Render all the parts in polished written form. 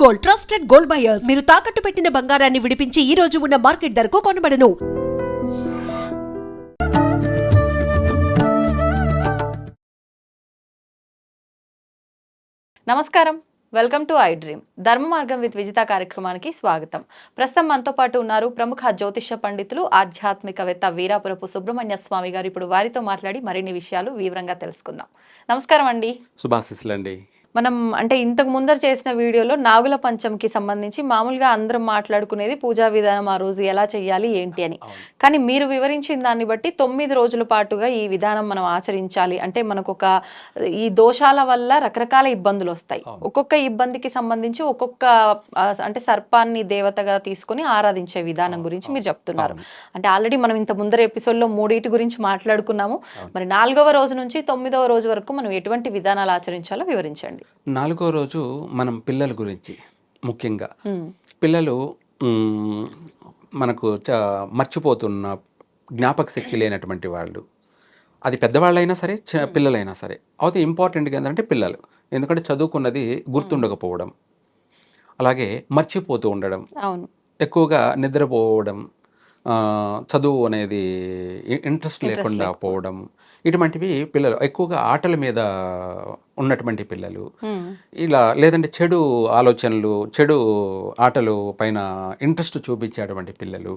Gold trusted gold buyers మీరు తాకట్టు పెట్టిన బంగారాన్ని విడిపించి ఈ రోజు ఉన్న మార్కెట్ ధరకు కొనబడను. నమస్కారం, వెల్కమ్ టు ఐ డ్రీమ్. ధర్మ మార్గం విత్ విజిత కార్యక్రమానికి స్వాగతం. ప్రస్తుతం మనతో పాటు ఉన్నారు ప్రముఖ జ్యోతిష్య పండితులు, ఆధ్యాత్మికవేత్త వీరాపురపు సుబ్రహ్మణ్య స్వామి గారు. ఇప్పుడు వారితో మాట్లాడి మరిన్ని విషయాలు వివరంగా తెలుసుకుందాం. నమస్కారం అండి. శుభాశీస్సులండి. మనం అంటే ఇంతకు ముందర చేసిన వీడియోలో నాగుల పంచమికి సంబంధించి మామూలుగా అందరం మాట్లాడుకునేది పూజా విధానం, ఆ రోజు ఎలా చేయాలి ఏంటి అని. కానీ మీరు వివరించిన దాన్ని బట్టి 9 రోజుల పాటుగా ఈ విధానం మనం ఆచరించాలి అంటే మనకు ఒక ఈ దోషాల వల్ల రకరకాల ఇబ్బందులు వస్తాయి. ఒక్కొక్క ఇబ్బందికి సంబంధించి ఒక్కొక్క అంటే సర్పాన్ని దేవతగా తీసుకొని ఆరాధించే విధానం గురించి మీరు చెప్తున్నారు. అంటే ఆల్రెడీ మనం ఇంత ముందర ఎపిసోడ్లో 3 గురించి మాట్లాడుకున్నాము. మరి 4వ రోజు నుంచి 9వ రోజు వరకు మనం ఎటువంటి విధానాలు ఆచరించాలో వివరించండి. 4వ రోజు మనం పిల్లల గురించి ముఖ్యంగా పిల్లలు మనకు మర్చిపోతున్న జ్ఞాపక శక్తి లేనటువంటి వాళ్ళు, అది పెద్దవాళ్ళైనా సరే పిల్లలైనా సరే. అయితే ఇంపార్టెంట్గా ఏంటంటే పిల్లలు, ఎందుకంటే చదువుకున్నది గుర్తుండకపోవడం, అలాగే మర్చిపోతూ ఉండడం, ఎక్కువగా నిద్రపోవడం, చదువు అనేది ఇంట్రెస్ట్ లేకుండా పోవడం, ఇటువంటివి పిల్లలు. ఎక్కువగా ఆటల మీద ఉన్నటువంటి పిల్లలు, ఇలా లేదంటే చెడు ఆలోచనలు, చెడు ఆటలు పైన ఇంట్రెస్ట్ చూపించేటువంటి పిల్లలు,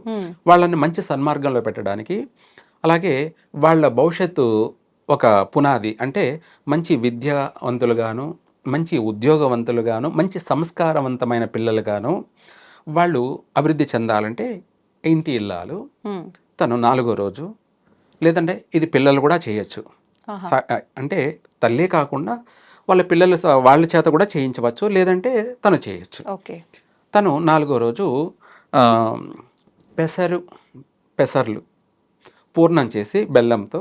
వాళ్ళని మంచి సన్మార్గంలో పెట్టడానికి, అలాగే వాళ్ళ భవిష్యత్తు ఒక పునాది అంటే మంచి విద్యావంతులుగాను, మంచి ఉద్యోగవంతులుగాను, మంచి సంస్కారవంతమైన పిల్లలుగాను వాళ్ళు అభివృద్ధి చెందాలంటే ఇంటి ఇల్లాలు తను 4వ రోజు, లేదంటే ఇది పిల్లలు కూడా చేయొచ్చు. అంటే తల్లే కాకుండా వాళ్ళ పిల్లలు వాళ్ళ చేత కూడా చేయించవచ్చు, లేదంటే తను చేయొచ్చు. తను 4వ రోజు పెసర్లు పూర్ణం చేసి బెల్లంతో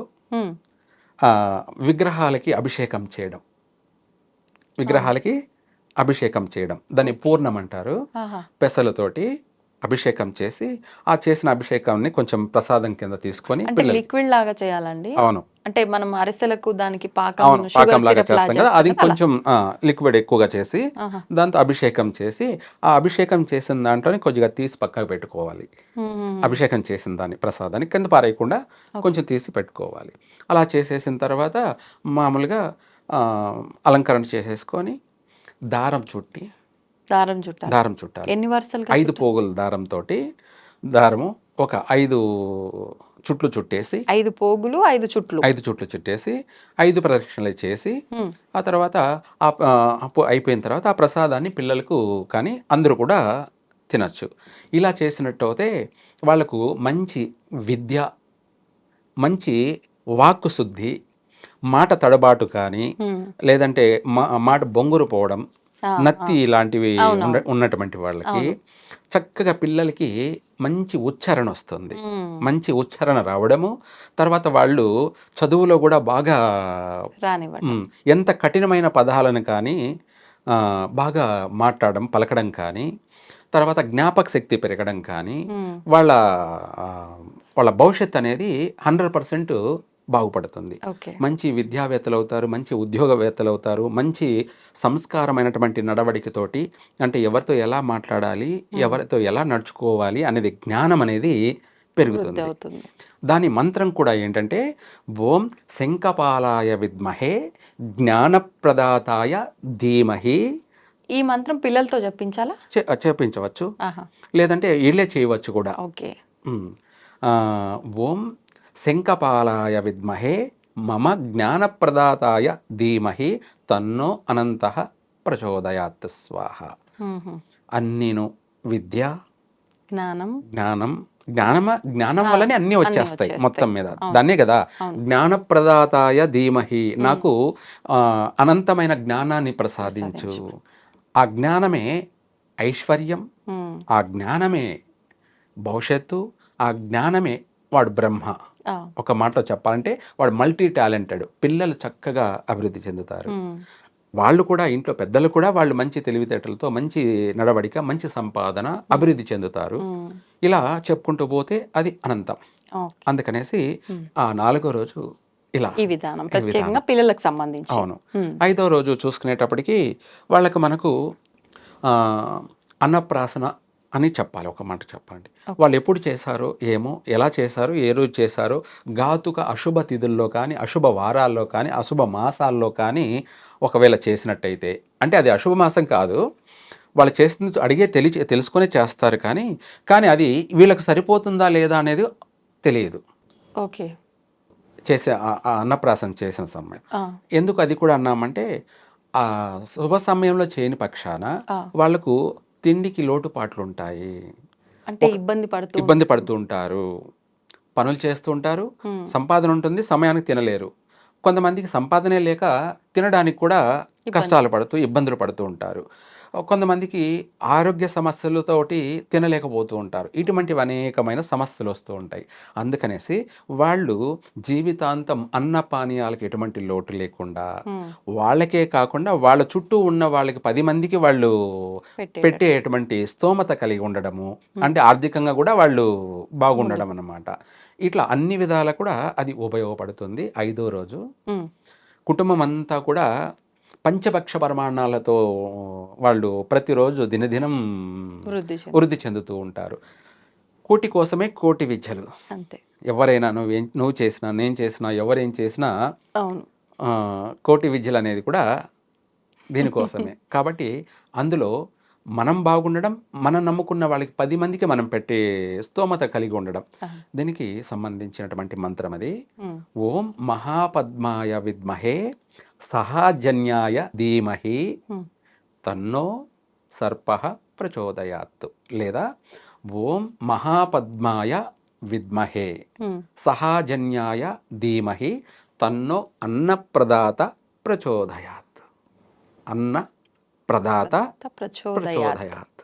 విగ్రహాలకి అభిషేకం చేయడం, దాన్ని పూర్ణం అంటారు. పెసలతోటి అభిషేకం చేసి, ఆ చేసిన అభిషేకాన్ని కొంచెం ప్రసాదం కింద తీసుకొని లిక్విడ్ లాగా చేయాలండి. అవును, అంటే మనం అరిసెలకు దానికి పాకం లాగా చేస్తాం కదా, అది కొంచెం లిక్విడ్ ఎక్కువగా చేసి దాంతో అభిషేకం చేసి, ఆ అభిషేకం చేసిన దాంట్లోనే కొద్దిగా తీసి పక్కకు పెట్టుకోవాలి. అభిషేకం చేసిన దాన్ని ప్రసాదాన్ని కింద పారేయకుండా కొంచెం తీసి పెట్టుకోవాలి. అలా చేసేసిన తర్వాత మామూలుగా అలంకరణ చేసేసుకొని దారం చుట్టాలి. ఎన్ని వరుసలు? 5 పోగుల దారము ఒక 5 చుట్లు చుట్టేసి, 5 పోగులు 5 చుట్లు చుట్టేసి 5 ప్రదక్షిణలు చేసి, ఆ తర్వాత అయిపోయిన తర్వాత ఆ ప్రసాదాన్ని పిల్లలకు కానీ అందరూ కూడా తినచ్చు. ఇలా చేసినట్టు అయితే వాళ్ళకు మంచి విద్య, మంచి వాక్కు శుద్ధి, మాట తడబాటు కానీ, లేదంటే మాట బొంగురు పోవడం, నత్తి ఇలాంటివి ఉన్నటువంటి వాళ్ళకి చక్కగా పిల్లలకి మంచి ఉచ్చారణ వస్తుంది. మంచి ఉచ్చారణ రావడము, తర్వాత వాళ్ళు చదువులో కూడా బాగా ఎంత కఠినమైన పదాలను కానీ బాగా మాట్లాడడం, పలకడం కానీ, తర్వాత జ్ఞాపక శక్తి పెరగడం కానీ, వాళ్ళ భవిష్యత్తు అనేది 100% బాగుపడుతుంది. మంచి విద్యావేత్తలు అవుతారు, మంచి ఉద్యోగవేత్తలు అవుతారు, మంచి సంస్కారమైనటువంటి నడవడికతోటి, అంటే ఎవరితో ఎలా మాట్లాడాలి, ఎవరితో ఎలా నడుచుకోవాలి అనేది జ్ఞానం అనేది పెరుగుతుంది. దాని మంత్రం కూడా ఏంటంటే ఓం శంఖపాలాయ విద్మహే జ్ఞానప్రదాతాయ ధీమహి. ఈ మంత్రం పిల్లలతో చెప్పించవచ్చు, లేదంటే వీళ్ళే చేయవచ్చు కూడా. ఓం శంఖపాలాయ విద్మహే మమ జ్ఞానప్రదాతాయ ధీమహి తన్నో అనంతః ప్రచోదయాత్ స్వాహ. అన్నిను విద్య, జ్ఞానం వల్లనే అన్నీ వచ్చేస్తాయి మొత్తం మీద. దాన్నే కదా జ్ఞానప్రదాతాయ ధీమహి, నాకు అనంతమైన జ్ఞానాన్ని ప్రసాదించు. ఆ జ్ఞానమే ఐశ్వర్యం, ఆ జ్ఞానమే భవిష్యత్తు, ఆ జ్ఞానమే వాడు బ్రహ్మ. ఒక మాటలో చెప్పాలంటే వాడు మల్టీ టాలెంటెడ్. పిల్లలు చక్కగా అభివృద్ధి చెందుతారు. వాళ్ళు కూడా, ఇంట్లో పెద్దలు కూడా వాళ్ళు మంచి తెలివితేటలతో, మంచి నడవడిక, మంచి సంపాదన, అభివృద్ధి చెందుతారు. ఇలా చెప్పుకుంటూ పోతే అది అనంతం. అందుకనేసి ఆ 4వ రోజు ఇలా ఈ విధానం ప్రత్యేకంగా పిల్లలకు సంబంధించి. అవును. 5వ రోజు చూసుకునేటప్పటికి మనకు ఆ, అన్నప్రాసన అని చెప్పాలి. ఒక మాట చెప్పండి. వాళ్ళు ఎప్పుడు చేశారో ఏమో, ఎలా చేశారో, ఏ రోజు చేశారో, ఘాతుక అశుభ తిథుల్లో కానీ, అశుభ వారాల్లో కానీ, అశుభ మాసాల్లో కానీ ఒకవేళ చేసినట్టయితే, అంటే అది అశుభ మాసం కాదు, వాళ్ళు చేస్తుంది అడిగే తెలుసుకొనే చేస్తారు, కానీ కానీ అది వీళ్ళకి సరిపోతుందా లేదా అనేది తెలియదు ఓకే. చేసే ఆ అన్నప్రాసన చేసిన సమయం. ఎందుకు అది కూడా అన్నామంటే, ఆ శుభ సమయంలో చేయని పక్షాన వాళ్ళకు తిండికి లోటుపాట్లు ఉంటాయి, అంటే ఇబ్బంది పడుతూ ఉంటారు, పనులు చేస్తూ ఉంటారు, సంపాదన ఉంటుంది, సమయానికి తినలేరు. కొంతమందికి సంపాదనే లేక తినడానికి కూడా కష్టాలు పడుతూ ఇబ్బందులు పడుతూ ఉంటారు. కొంతమందికి ఆరోగ్య సమస్యలతోటి తినలేకపోతూ ఉంటారు. ఇటువంటివి అనేకమైన సమస్యలు వస్తూ ఉంటాయి. అందుకనేసి వాళ్ళు జీవితాంతం అన్నపానీయాలకు ఎటువంటి లోటు లేకుండా, వాళ్ళకే కాకుండా వాళ్ళ చుట్టూ ఉన్న వాళ్ళకి 10 మందికి వాళ్ళు పెట్టేటువంటి స్తోమత కలిగి ఉండడము, అంటే ఆర్థికంగా కూడా వాళ్ళు బాగుండడం అన్నమాట. ఇట్లా అన్ని విధాలా కూడా అది ఉపయోగపడుతుంది. 5వ రోజు కుటుంబం అంతా కూడా పంచభక్ష పరమాణాలతో వాళ్ళు ప్రతిరోజు దినదినం వృద్ధి చెందుతూ ఉంటారు. కోటి కోసమే కోటి విద్యలు. అంతే. ఎవరైనా నువ్వు చేసినా, నేను చేసినా, ఎవరేం చేసినా కోటి విద్యలు అనేది కూడా దీనికోసమే. కాబట్టి అందులో మనం బాగుండడం, మనం నమ్ముకున్న వాళ్ళకి 10 మందికి మనం పెట్టే స్తోమత కలిగి ఉండడం, దీనికి సంబంధించినటువంటి మంత్రం అది. ఓం మహాపద్మాయ విద్మహే సహాజన్యాయ ధీమహి తన్నో సర్పః ప్రచోదయాత్, లేదా ఓం మహాపద్మాయ విద్మహే సహాజన్యాయ ధీమహి తన్నో అన్నప్రదాత ప్రచోదయాత్. అన్న ప్రదాత ప్రచోదయాత్.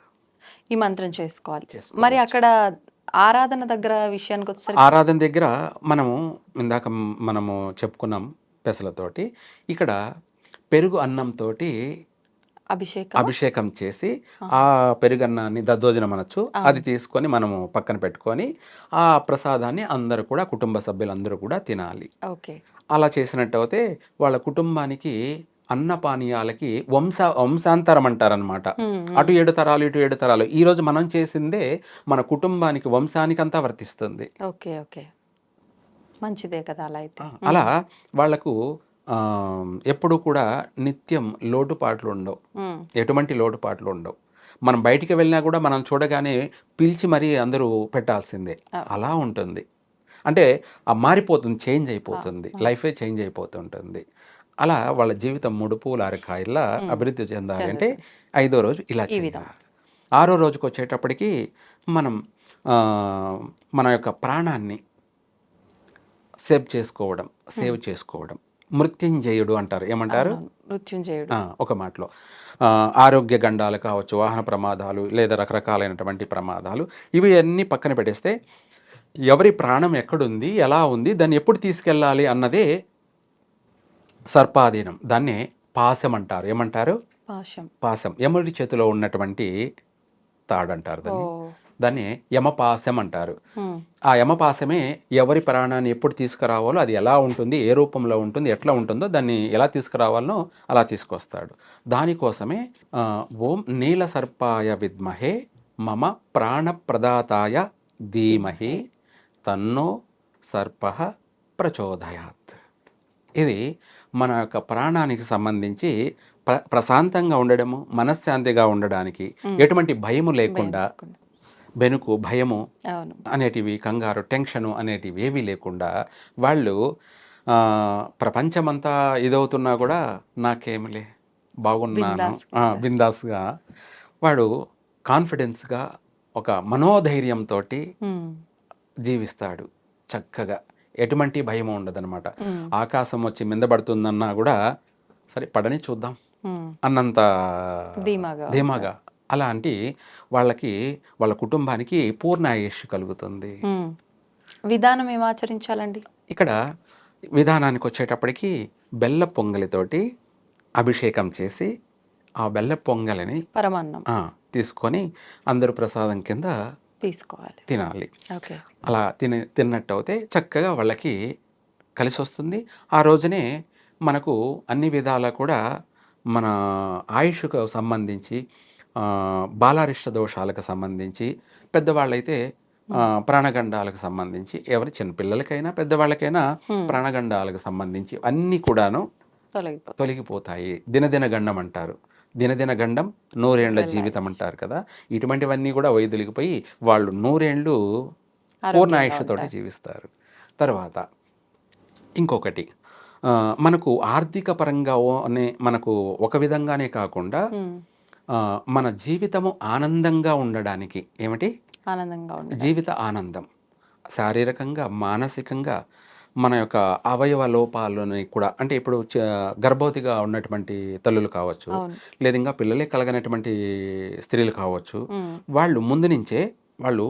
ఈ మంత్రం చేసుకోవాలి. మరి అక్కడ ఆరాధన దగ్గర విషయానికి వచ్చేసరికి, ఆరాధన దగ్గర ఇందాక మనము చెప్పుకున్నాం పెసలతోటి, ఇక్కడ పెరుగు అన్నంతో అభిషేకం చేసి ఆ పెరుగన్నాన్ని దద్దోజనం అనొచ్చు, అది తీసుకొని మనము పక్కన పెట్టుకొని ఆ ప్రసాదాన్ని అందరూ కూడా, కుటుంబ సభ్యులందరూ కూడా తినాలి. అలా చేసినట్టు అయితే వాళ్ళ కుటుంబానికి అన్నపానీయాలకి వంశాంతరం అంటారనమాట. అటు 7 తరాలు, ఇటు 7 తరాలు. ఈ రోజు మనం చేసిందే మన కుటుంబానికి, వంశానికి అంతా వర్తిస్తుంది. మంచిదే కదా అలా అయితే. అలా వాళ్లకు ఎప్పుడు కూడా నిత్యం లోటుపాట్లు ఉండవు, ఎటువంటి లోటుపాట్లు ఉండవు. మనం బయటికి వెళ్ళినా కూడా మనం చూడగానే పిలిచి మరీ అందరూ పెట్టాల్సిందే, అలా ఉంటుంది. అంటే మారిపోతుంది, చేంజ్ అయిపోతుంది, లైఫే చేంజ్ అయిపోతుంటుంది. అలా వాళ్ళ జీవితం 3 పూల 6 కాయల్లా అభివృద్ధి చెందాలి అంటే 5వ రోజు ఇలా చేయాలి. 6వ రోజుకి వచ్చేటప్పటికి మనం మన యొక్క ప్రాణాన్ని సేవ్ చేసుకోవడం మృత్యుంజయుడు అంటారు. ఏమంటారు? మృత్యుంజయుడు. ఒక మాటలో ఆరోగ్య గండాలు కావచ్చు, వాహన ప్రమాదాలు, లేదా రకరకాలైనటువంటి ప్రమాదాలు, ఇవి అన్నీ పక్కన పెట్టేస్తే ఎవరి ప్రాణం ఎక్కడుంది, ఎలా ఉంది, దాన్ని ఎప్పుడు తీసుకెళ్ళాలి అన్నదే సర్పాధీనం. దాన్నే పాశం అంటారు. ఏమంటారు? పాశం. యముడి చేతిలో ఉన్నటువంటి తాడంటారు దాన్ని యమపాశం అంటారు. ఆ యమపాశమే ఎవరి ప్రాణాన్ని ఎప్పుడు తీసుకురావాలో, అది ఎలా ఉంటుంది, ఏ రూపంలో ఉంటుంది, ఎట్లా ఉంటుందో దాన్ని ఎలా తీసుకురావాలనో అలా తీసుకొస్తాడు. దానికోసమే ఓం నీల సర్పాయ విద్మహే మమ ప్రాణప్రదాతాయ ధీమహి తన్నో సర్పః ప్రచోదయాత్. ఇది మన యొక్క ప్రాణానికి సంబంధించి ప్రశాంతంగా ఉండడము, మనశ్శాంతిగా ఉండడానికి, ఎటువంటి భయము లేకుండా, బెనుకు, భయము అనేటివి, కంగారు, టెన్షను అనేటివి ఏవి లేకుండా, వాళ్ళు ప్రపంచమంతా ఇదవుతున్నా కూడా నాకేమిలే, బాగున్నాను, బిందాస్గా, వాడు కాన్ఫిడెన్స్గా, ఒక మనోధైర్యంతో జీవిస్తాడు చక్కగా. ఎటువంటి భయం ఉండదన్నమాట. ఆకాశం వచ్చి మిందపడుతుందన్నా కూడా సరే పడని చూద్దాం అన్నంత ధీమాగా. అలాంటి వాళ్ళకి, వాళ్ళ కుటుంబానికి పూర్ణ ఆయుష్ కలుగుతుంది. విధానం ఏం ఆచరించాలండి? ఇక్కడ విధానానికి వచ్చేటప్పటికి బెల్ల పొంగలితోటి అభిషేకం చేసి, ఆ బెల్ల పొంగలిని పరమాన్నం తీసుకొని అందరూ ప్రసాదం కింద తీసుకోవాలి, తినాలి. అలా తిన్నట్టు అయితే చక్కగా వాళ్ళకి కలిసి వస్తుంది. ఆ రోజునే మనకు అన్ని విధాలా కూడా మన ఆయుష్కు సంబంధించి బాలారిష్ట దోషాలకు సంబంధించి, పెద్దవాళ్ళైతే ప్రాణగండాలకు సంబంధించి, ఎవరి చిన్నపిల్లలకైనా పెద్దవాళ్ళకైనా ప్రాణగండాలకు సంబంధించి అన్నీ కూడాను తొలగిపోతాయి. దినదిన గండం అంటారు. దినదిన గండం నూరేండ్ల జీవితం అంటారు కదా. ఇటువంటివన్నీ కూడా వైదొలిగిపోయి వాళ్ళు నూరేండ్లు పూర్ణాయుష్తోటి జీవిస్తారు. తర్వాత ఇంకొకటి, మనకు ఆర్థిక పరంగా మనకు ఒక విధంగానే కాకుండా మన జీవితము ఆనందంగా ఉండడానికి ఏమిటి, ఆనందంగా జీవిత ఆనందం, శారీరకంగా మానసికంగా మన యొక్క అవయవ లోపాలని కూడా, అంటే ఇప్పుడు గర్భవతిగా ఉన్నటువంటి తల్లులు కావచ్చు, లేదా ఇంకా పిల్లలే కలగనటువంటి స్త్రీలు కావచ్చు, వాళ్ళు ముందు నుంచే వాళ్ళు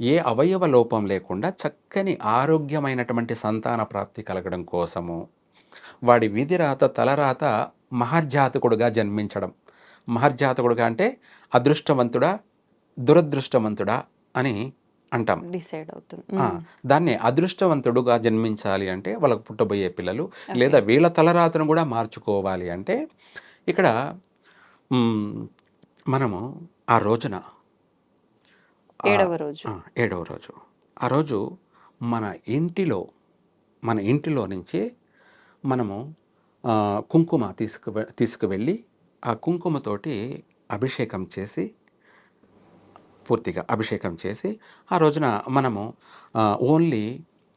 ఏ అవయవ లోపం లేకుండా చక్కని ఆరోగ్యమైనటువంటి సంతాన ప్రాప్తి కలగడం కోసము వాడి విధిరాత తలరాత మహర్జాతకుడుగా జన్మించడం. మహర్జాతకుడుగా అంటే అదృష్టవంతుడా దురదృష్టవంతుడా అని అంటాం, డిసైడ్ అవుతుంది. దాన్ని అదృష్టవంతుడుగా జన్మించాలి అంటే వాళ్ళకు పుట్టబోయే పిల్లలు, లేదా వీళ్ళ తలరాతను కూడా మార్చుకోవాలి అంటే ఇక్కడ మనము ఆ రోజున ఏడవ రోజు ఆ రోజు మన ఇంటిలో నుంచి మనము కుంకుమ తీసుకువెళ్ళి ఆ కుంకుమతోటి అభిషేకం చేసి, పూర్తిగా అభిషేకం చేసి, ఆ రోజున మనము ఓన్లీ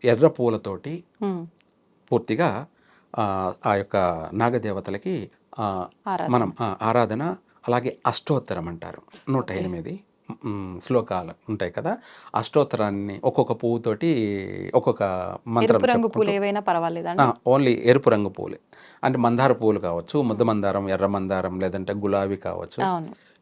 ఎర్ర పూలతోటి పూర్తిగా ఆ యొక్క నాగదేవతలకి మనం ఆరాధన, అలాగే అష్టోత్తరం అంటారు, 108 శ్లోకాలు ఉంటాయి కదా. అష్టోత్తరాన్ని ఒక్కొక్క పువ్వుతోటి ఒక్కొక్క మంత్రం పూలు ఏవైనా పర్వాలేదా? ఓన్లీ ఎరుపు రంగు పూలే, అంటే మందార పూలు కావచ్చు, ముద్ద మందారం, ఎర్ర మందారం, లేదంటే గులాబీ కావచ్చు,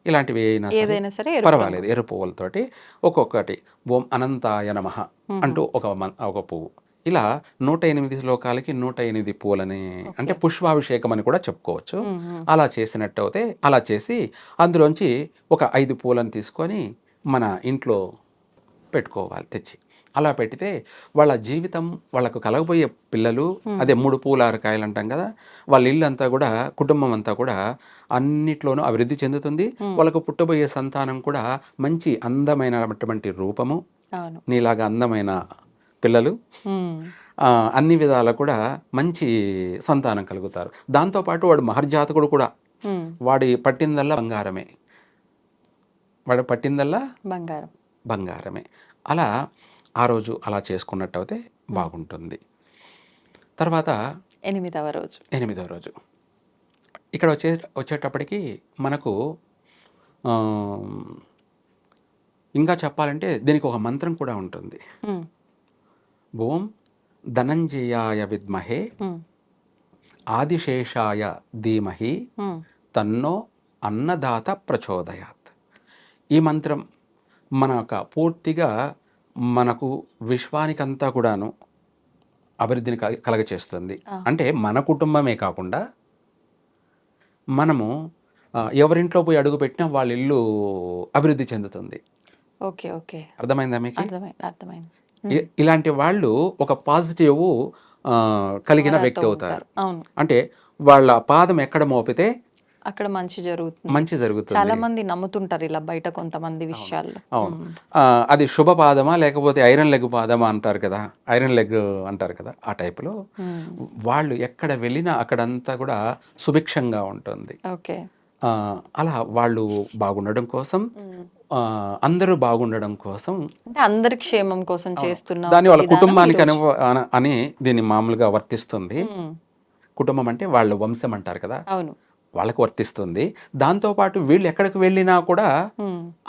ఇలాంటివి ఏదైనా సరే పర్వాలేదు. ఎరుపు పువ్వులతోటి ఒక్కొక్కటి ఓం అనంతాయ నమః అంటూ ఒక పువ్వు, ఇలా 108 శ్లోకాలకి 108 పూలని, అంటే పుష్పాభిషేకం అని కూడా చెప్పుకోవచ్చు. అలా చేసినట్టు అయితే అలా చేసి అందులోంచి ఒక 5 పూలను తీసుకొని మన ఇంట్లో పెట్టుకోవాలి తెచ్చి. అలా పెట్టితే వాళ్ళ జీవితం, వాళ్ళకు కలగబోయే పిల్లలు, అదే 3 పూల 6 కాయలు అంటాం కదా, వాళ్ళ ఇల్లు అంతా కూడా, కుటుంబం అంతా కూడా అన్నిట్లోనూ అభివృద్ధి చెందుతుంది. వాళ్ళకు పుట్టబోయే సంతానం కూడా మంచి అందమైనటువంటి రూపము, నీలాగా అందమైన పిల్లలు, అన్ని విధాలా కూడా మంచి సంతానం కలుగుతారు. దాంతోపాటు వాడు మహర్జాతకుడు కూడా, వాడి పట్టిందల్లా బంగారమే. అలా ఆ రోజు అలా చేసుకున్నట్టయితే బాగుంటుంది. తర్వాత 8వ రోజు ఇక్కడ వచ్చేటప్పటికి మనకు ఇంకా చెప్పాలంటే దీనికి ఒక మంత్రం కూడా ఉంటుంది. ఓం ధనంజయాయ విద్మహే ఆదిశేషాయ ధీమహి తన్నో అన్నదాత ప్రచోదయాత్. ఈ మంత్రం మన యొక్క పూర్తిగా మనకు విశ్వానికంతా కూడాను అభివృద్ధిని కలగచేస్తుంది. అంటే మన కుటుంబమే కాకుండా మనము ఎవరింట్లో పోయి అడుగు పెట్టినా వాళ్ళ ఇల్లు అభివృద్ధి చెందుతుంది. అర్థమైందా మీకు? అర్థమైంది. ఇలాంటి వాళ్ళు ఒక పాజిటివ్ కలిగిన వ్యక్తి అవుతారు. అంటే వాళ్ళ పాదం ఎక్కడ మోపితే అక్కడ మంచి జరుగుతుంది. చాలా మంది నమ్ముతుంటారు ఇలా బయట కొంతమంది విషయాల్లో. అవును, అది శుభ పాదమా లేకపోతే ఐరన్ లెగ్ పాదమా అంటారు కదా, ఐరన్ లెగ్ అంటారు కదా, ఆ టైపులో వాళ్ళు ఎక్కడ వెళ్ళినా అక్కడంతా కూడా సుభిక్షంగా ఉంటుంది. అలా వాళ్ళు బాగుండడం కోసం, అందరూ బాగుండడం కోసం, అందరి క్షేమం కోసం చేస్తున్నా, దాని వాళ్ళ కుటుంబానికి అని దీన్ని మామూలుగా వర్తిస్తుంది. కుటుంబం అంటే వాళ్ళ వంశం అంటారు కదా, వాళ్ళకు వర్తిస్తుంది. దాంతోపాటు వీళ్ళు ఎక్కడికి వెళ్ళినా కూడా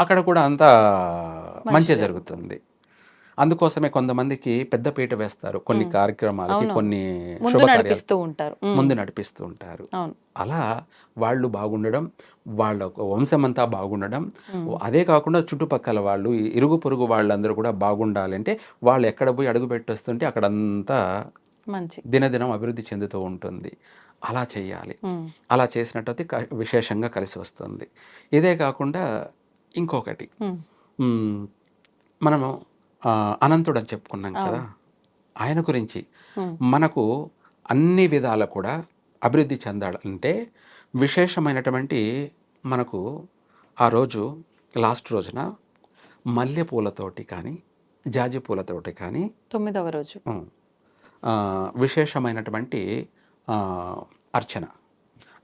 అక్కడ కూడా అంతా మంచి జరుగుతుంది. అందుకోసమే కొంతమందికి పెద్దపీట వేస్తారు కొన్ని కార్యక్రమాలకి, కొన్ని ముందు నడిపిస్తూ ఉంటారు. అలా వాళ్ళు బాగుండడం, వాళ్ళ వంశం అంతా బాగుండడం, అదే కాకుండా చుట్టుపక్కల వాళ్ళు, ఇరుగు పొరుగు వాళ్ళందరూ కూడా బాగుండాలి. అంటే వాళ్ళు ఎక్కడ పోయి అడుగు పెట్టొస్తుంటే అక్కడంతా దినదినం అభివృద్ధి చెందుతూ ఉంటుంది. అలా చేయాలి. అలా చేసినట్టయితే విశేషంగా కలిసి వస్తుంది. ఇదే కాకుండా ఇంకొకటి, మనము అనంతుడు అని చెప్పుకున్నాం కదా, ఆయన గురించి మనకు అన్ని విధాల కూడా అభివృద్ధి చెందాలంటే విశేషమైనటువంటి మనకు ఆ రోజు లాస్ట్ రోజున మల్లె పూలతోటి కానీ జాజి పూలతోటి కానీ 9వ రోజు. ఉమ్, విశేషమైనటువంటి ఆ, అర్చన,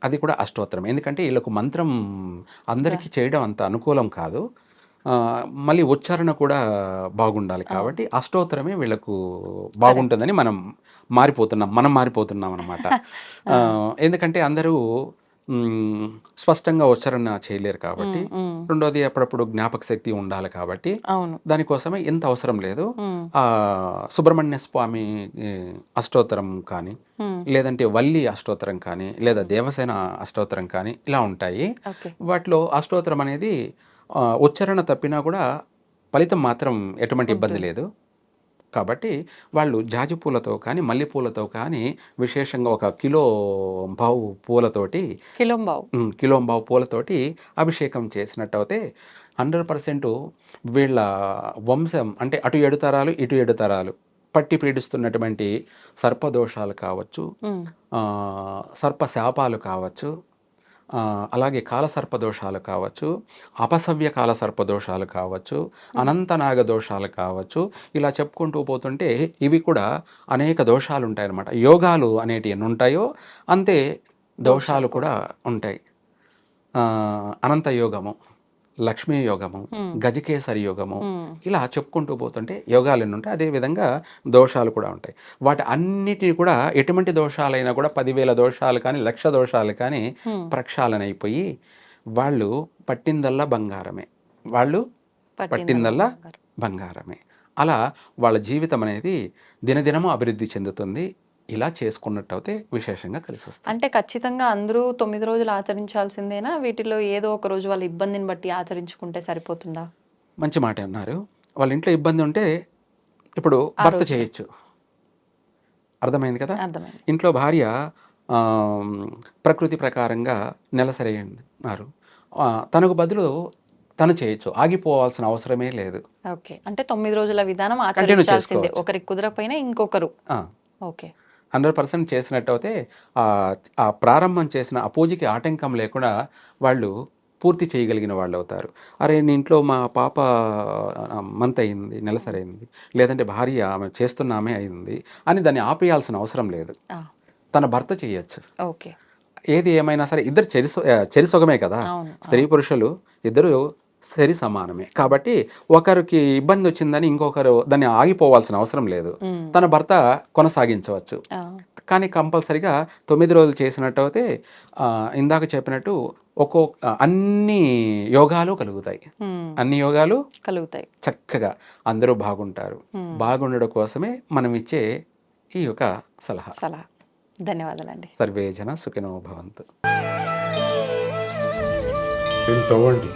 అది కూడా అష్టోత్తరం. ఎందుకంటే వీళ్ళకు మంత్రం అందరికీ చేయడం అంత అనుకూలం కాదు. ఆ, మళ్ళీ ఉచ్చారణ కూడా బాగుండాలి కాబట్టి అష్టోత్తరమే వీళ్ళకు బాగుంటుందని మనం మారిపోతున్నాం అనమాట. ఎందుకంటే అందరూ స్పష్టంగా ఉచ్చారణ చేయలేరు కాబట్టి. రెండోది అప్పుడప్పుడు జ్ఞాపక శక్తి ఉండాలి కాబట్టి అవును. దానికోసమే ఇంత అవసరం లేదు. ఉమ్, ఆ సుబ్రహ్మణ్య స్వామి అష్టోత్తరం కానీ, లేదంటే వల్లి అష్టోత్తరం కానీ, లేదా దేవసేన అష్టోత్తరం కానీ ఇలా ఉంటాయి. ఓకే. వాటిలో అష్టోత్తరం అనేది ఉచ్చారణ తప్పినా కూడా ఫలితం మాత్రం ఎటువంటి ఇబ్బంది లేదు. కాబట్టి వాళ్ళు జాజి పూలతో కానీ మల్లెపూలతో కానీ విశేషంగా 1 కిలో పావు పూలతోటి కిలోంబావు. కిలో పావు పూలతోటి అభిషేకం చేసినట్టయితే 100% వీళ్ళ వంశం అంటే అటు 7 తరాలు ఇటు 7 తరాలు పట్టి పీడిస్తున్నటువంటి సర్పదోషాలు కావచ్చు, ఉమ్, సర్పశాపాలు కావచ్చు, అలాగే కాలసర్పదోషాలు కావచ్చు, అపసవ్య కాలసర్పదోషాలు కావచ్చు, అనంతనాగ దోషాలు కావచ్చు, ఇలా చెప్పుకుంటూ పోతుంటే ఇవి కూడా అనేక దోషాలు ఉంటాయన్నమాట. యోగాలు అనేటివి ఎన్ని ఉంటాయో అంతే దోషాలు కూడా ఉంటాయి. అనంత యోగము, లక్ష్మీ యోగము, గజకేసరి యోగము, ఇలా చెప్పుకుంటూ పోతుంటే యోగాలు ఎన్ని ఉంటాయి, అదేవిధంగా దోషాలు కూడా ఉంటాయి. వాటి అన్నిటిని కూడా ఎటువంటి దోషాలైనా కూడా 10,000 దోషాలు కానీ 1,00,000 దోషాలు కానీ ప్రక్షాళన అయిపోయి వాళ్ళు పట్టిందల్లా బంగారమే, పట్టిందల్లా బంగారమే. అలా వాళ్ళ జీవితం అనేది దినదినము అభివృద్ధి చెందుతుంది. ఇలా చేసుకున్నట్టయితే విశేషంగా కలిసి వస్తుంది. అంటే ఖచ్చితంగా అందరూ 9 రోజులు ఆచరించాల్సిందేనా? వీటిలో ఏదో ఒక రోజు వాళ్ళ ఇబ్బందిని బట్టి ఆచరించుకుంటే సరిపోతుందా? మంచి మాట అన్నారు. వాళ్ళ ఇంట్లో ఇబ్బంది ఉంటే ఇప్పుడు భర్త చేయొచ్చు, అర్థమైంది కదా. అర్థమైంది. ఇంట్లో భార్య ప్రకృతి ప్రకారంగా నెలసరి అన్నారు, తనకు బదులు తను చేయొచ్చు, ఆగిపోవాల్సిన అవసరమే లేదు. ఓకే. అంటే 9 రోజుల విధానం ఆచరించాల్సిందే, ఒకరికి కుదరకపోయినా ఇంకొకరు. ఓకే. 100% చేసినట్టయితే ఆ ప్రారంభం చేసిన ఆ పూజకి ఆటంకం లేకుండా వాళ్ళు పూర్తి చేయగలిగిన వాళ్ళు అవుతారు. అరే నీ ఇంట్లో మా పాప మంత్ అయింది, నెలసరి అయింది, లేదంటే భార్య ఆమె చేస్తున్నామే అయింది అని దాన్ని ఆపేయాల్సిన అవసరం లేదు. తన భర్త చేయొచ్చు. ఓకే. ఏది ఏమైనా సరే ఇద్దరు చెరిసొగమే కదా. స్త్రీ పురుషులు ఇద్దరు సరి సమానమే కాబట్టి ఒకరికి ఇబ్బంది వచ్చిందని ఇంకొకరు దాన్ని ఆగిపోవాల్సిన అవసరం లేదు. తన భర్త కొనసాగించవచ్చు. కానీ కంపల్సరిగా 9 రోజులు చేసినట్టయితే ఇందాక చెప్పినట్టు అన్ని యోగాలు కలుగుతాయి. అన్ని యోగాలు కలుగుతాయి, చక్కగా అందరూ బాగుంటారు. బాగుండడం కోసమే మనం ఇచ్చే ఈ యొక్క సలహా. ధన్యవాదాలండి. సర్వే జన సుఖినో భవంతు. దీన్ని తవ్వండి.